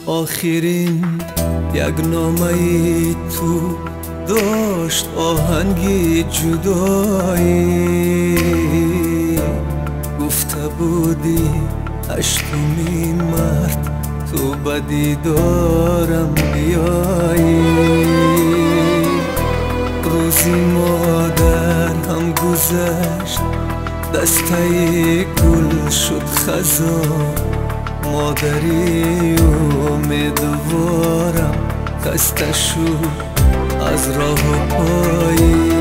آخرین یک نامه‌ای تو داشت آهنگی جدایی، گفته بودی هشتمین مرد تو بدی دارم بیایی. روزی مادر هم گذشت، دسته گل شد خزان، مادری امیدوارم خسته شد از راه پایی.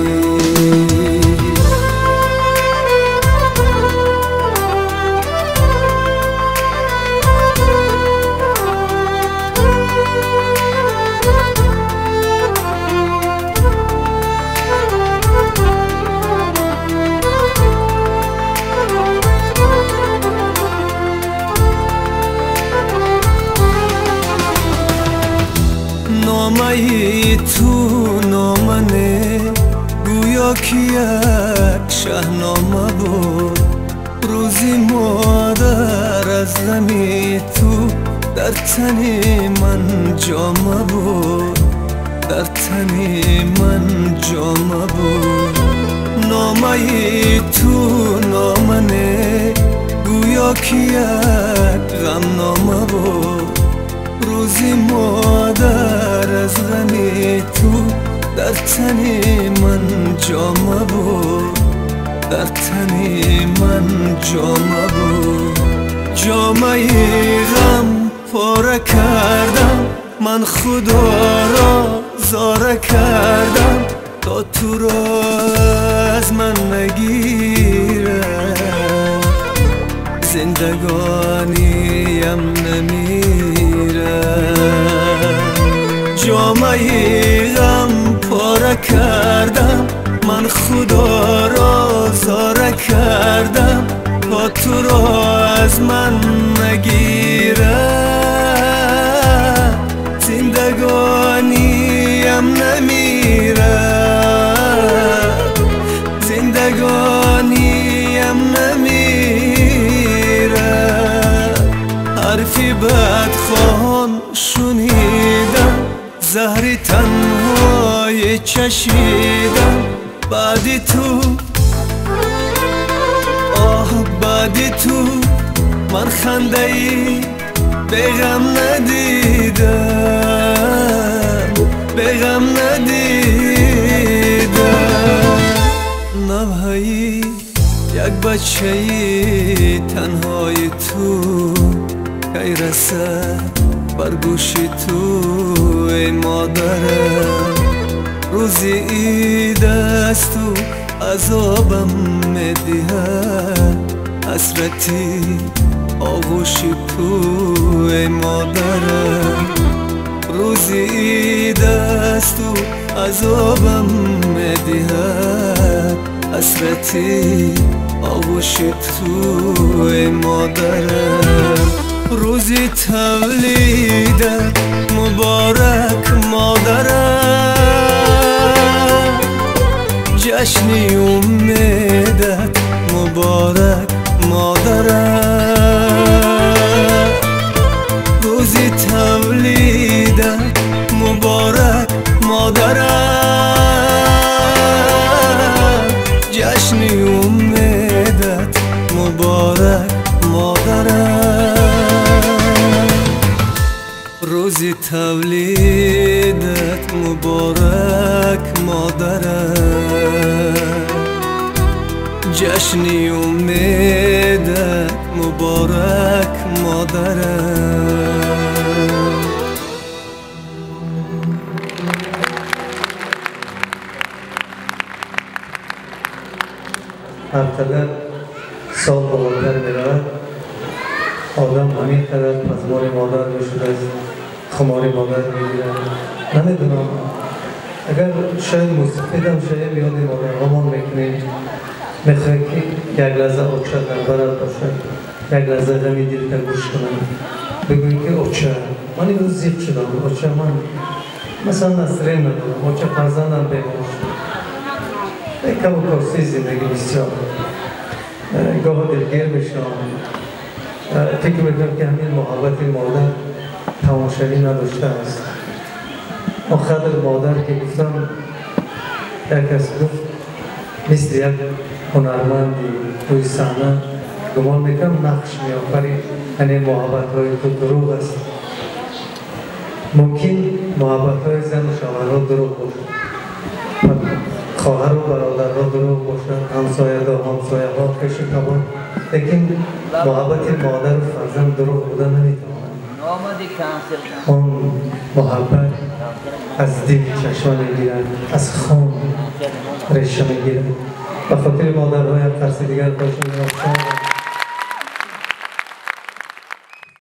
نامه‌ای تو نامنه گویا که یک شاهنامه بود. روزی مادر از غمی تو در تنی من جامه بود، در تنی من جامه بود. نامه‌ای تو نامنه گویا که یک غمنامه بود. روزی مادر از غمی تو در تنی من جامه بود، در تنی من جامه بود. جامه غم پاره کردم، من خدا را زاره کردم تا تو را از من نگیره. زندگانیم نمیره. جامه غم پاره کردم، من خدا را زاره کردم تا تو را از من نگیره. زندگانیم نمیره، زندگانیم نمیره. حرفی بدخوان شنیدم، زهری تنهای چشیدم. بعدی تو بعدی تو من خنده ای بغم ندیدم، بغم ندیدم. نوحه‌ای یک بچه‌ای تنهای تو کی رسد بر گوشی تو ای مادرم. روزی عید است و عذابم میدهد، حسرتی آغوشی تو ای مادرم. روزی عید است و عذابم میدهد، حسرتی آغوشی تو ای مادرم. روزی تولید مبارک مادرم، جشنی امیدت مبارک مادرم. روزی تولیدت مبارک مادرم، جشنی امیدت مبارک مادرم. روزی تولیدت مبارک مادرم، جشنی امیدت مبارک مادرم. Arkadan sol kollar beraber آدم همین قدر پزمان مادر میشده است، خمار مادر میگیره. نمیدونم اگر شاید موسیقیدم شاید یاد مادر همان میکنید، میخواه که یک لحظه اوچه در برد باشد، یک لحظه غمی دل که گوش کنم بگوی که اوچه من این روز زیب شدم، اوچه من مثلا نصرین ندارم، اوچه فرزندم بیماش یک کم و کارسی زندگی بسیار گاه دلگیر میشم. فکر میکنم که همین محبت مادر تماشایی نداشته است. آخر مادر که گفتم یک کس گفت مثل یک هنرمندی روی صحنه گمان میکنم نقش میآفرید، یعنی محبت های تو دروغ است. ممکن محبت های زن و شوهرها دروغ باشد، خواهر و برادرها دروغ باشد، همسایه ها خویش کبان، لیکن محبت مادر و فرزند دروغ بوده نمیتواند. اون محبت از دل چشمان میگیرد، از خون ریشه میگیرد. به خاطر مادرها یک قرص دیگر باشد.